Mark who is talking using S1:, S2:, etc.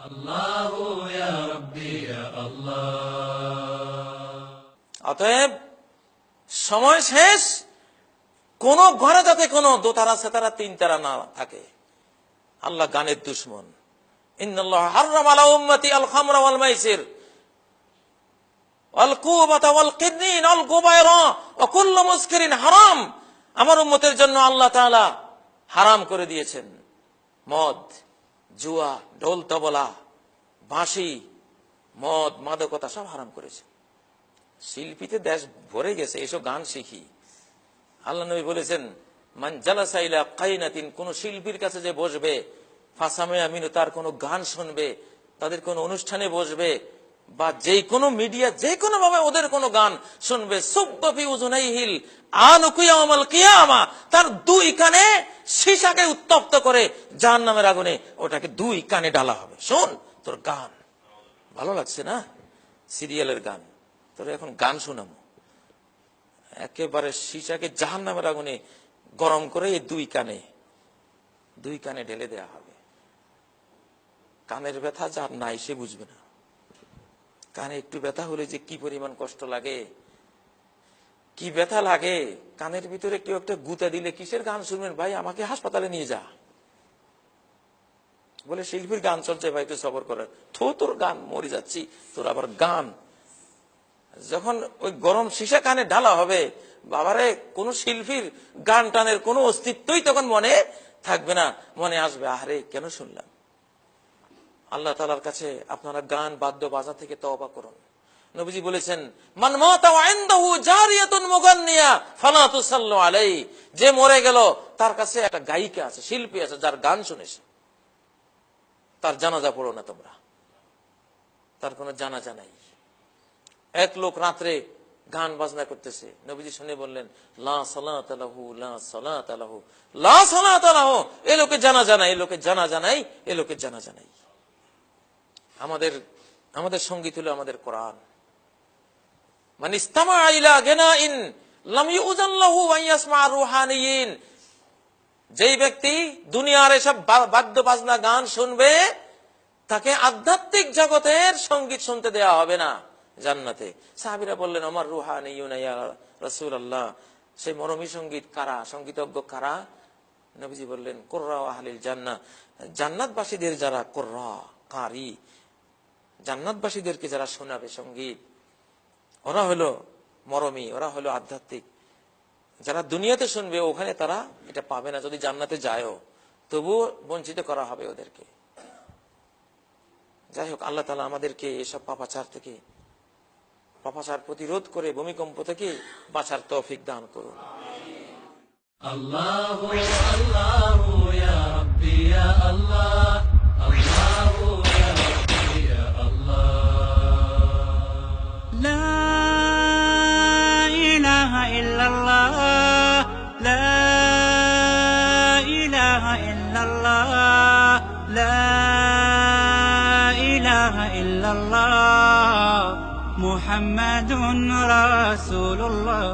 S1: আল্লাহু ইয়া রাব্বি ইয়া আল্লাহ।
S2: অতএব সময় শেষ, কোন ঘরে যাতে কোনো দোতারা সেতারা তিন তারা না থাকে। আল্লাহ গানের দুশ্মন। ইন্নাল্লাহ হাররামা আলা উম্মতি আল খামরা ওয়াল মাইসির ওয়াল কুবাতা ওয়াল কিদনিন ওয়াল গুবায়রা ওয়া কুল্লু মুসকিরিন হারাম। আমার উম্মতের জন্য আল্লাহ তাআলা হারাম করে দিয়েছেন মদ, জুয়া, ঢোল তবলা, বাঁশি, মদ, মাদকতা সব হারাম করেছে। শিল্পীতে দেশ ভরে গেছে, এসব গান শিখি। আল্লাহ নবী বলেছেন, মান জালাসা ইলা কাইনাতিন, কোন শিল্পীর কাছে যে বসবে, ফাসামে আমিনু, তার কোন গান শুনবে, তাদের কোন অনুষ্ঠানে বসবে, বা যে কোনো মিডিয়া যে কোনো ভাবে ওদের কোন গান শুনবে, সুব্বাফি উযুনাইহিল আনুকু ইয়াউমাল কিয়ামা, তার দুই কানে সীসাকে উত্তপ্ত করে জাহান্নামের আগুনে ওটাকে দুই কানে ঢালা হবে। শোন, তোর গান ভালো লাগছে না, সিরিয়ালের গান, তোর এখন গান শোনাবো। একেবারে সীসাকে জাহান্নামের আগুনে গরম করে এই দুই কানে ঢেলে দেয়া হবে। কানের ব্যথা যার নাই সে বুঝবে না। কানে একটু ব্যথা হলে যে কি পরিমাণ কষ্ট লাগে, কি ব্যথা লাগে। কানের ভিতরে একটু একটা গুতা দিলে কিসের গান শুনবেন ভাই, আমাকে হাসপাতালে নিয়ে যা বলে শিল্পীর গান চলছে, ভাই একটু সবর করে, তোর গান, মরে যাচ্ছি, তোর আবার গান। যখন ওই গরম সীসা কানে ঢালা হবে, বাবারে কোন শিল্পীর গান টানের কোন অস্তিত্বই তখন মনে থাকবে না। মনে আসবে, আরে কেন শুনলাম। আল্লাহ তাআলার কাছে আপনারা গান বাদ্য বাজা থেকে তওবা করুন। নবীজি বলেছেন, মান মাতা ওয়া ইনদাহু জারিয়াতুন মুগান্নিয়া ফালা তুসাল্লু আলাইহি, যে মরে গেল তার কাছে একটা গায়িকা আছে, শিল্পী আছে, যার গান শুনেছে, তার জানাজা পড়ো না তোমরা, তার কোনো জানাজা নাই। এক লোক রাত্রে গান বাজনা করতেছে, নবীজি শুনে বললেন, লা সালাতা লাহু লা সালাতা লাহু লা সালাতা লাহু, এই লোকের জানাজা নাই, এই লোকের জানাজা নাই, এই লোকের জানাজা নাই। আমাদের সঙ্গীত হলো আমাদের কোরআন। মান ইস্তামা ইলা গিনাইন লাম ইউযান লাহু ওয়া ইয়াসমা রুহানিয়িন, যেই ব্যক্তি দুনিয়ার এসব বাদ্য বাজনা গান শুনবে, তাকে আধ্যাত্মিক জগতের সঙ্গীত শুনতে দেয়া হবে না জান্নাতে। সাহাবীরা বললেন, আমার রুহানিয়ুন ইয়া রাসূলুল্লাহ, সেই মরমী সঙ্গীত কারা, সঙ্গীতজ্ঞ কারা? নবীজি বললেন, কুররা আহলিল জান্নাহ, জান্নাতবাসীদের যারা কুররা, কারি, জান্নাতবাসীদেরকে যারা শোনাবে সঙ্গীত, ওরা হলো মরমী, ওরা হলো আধ্যাত্মিক। যারা দুনিয়াতে শুনবে ওখানে তারা এটা পাবে না, যদি জান্নাতে যায়ও তবুও বঞ্চিত করা হবে ওদেরকে। যাই হোক, আল্লাহ তাআলা আমাদেরকে এসব পাপাচার থেকে, পাপাচার প্রতিরোধ করে ভূমিকম্প থেকে বাঁচার তৌফিক দান করুন।
S1: আল্লাহু আল্লাহু ইয়া রাব্বি ইয়া আল্লাহ, আল্লাহু ইয়া রাব্বি ইয়া আল্লাহ।
S3: লা ইলাহা ইল্লাল্লাহ, লা ইলাহা ইল্লাল্লাহ, লা ইলাহা ইল্লাল্লাহ, মুহাম্মাদুর রাসূলুল্লাহ।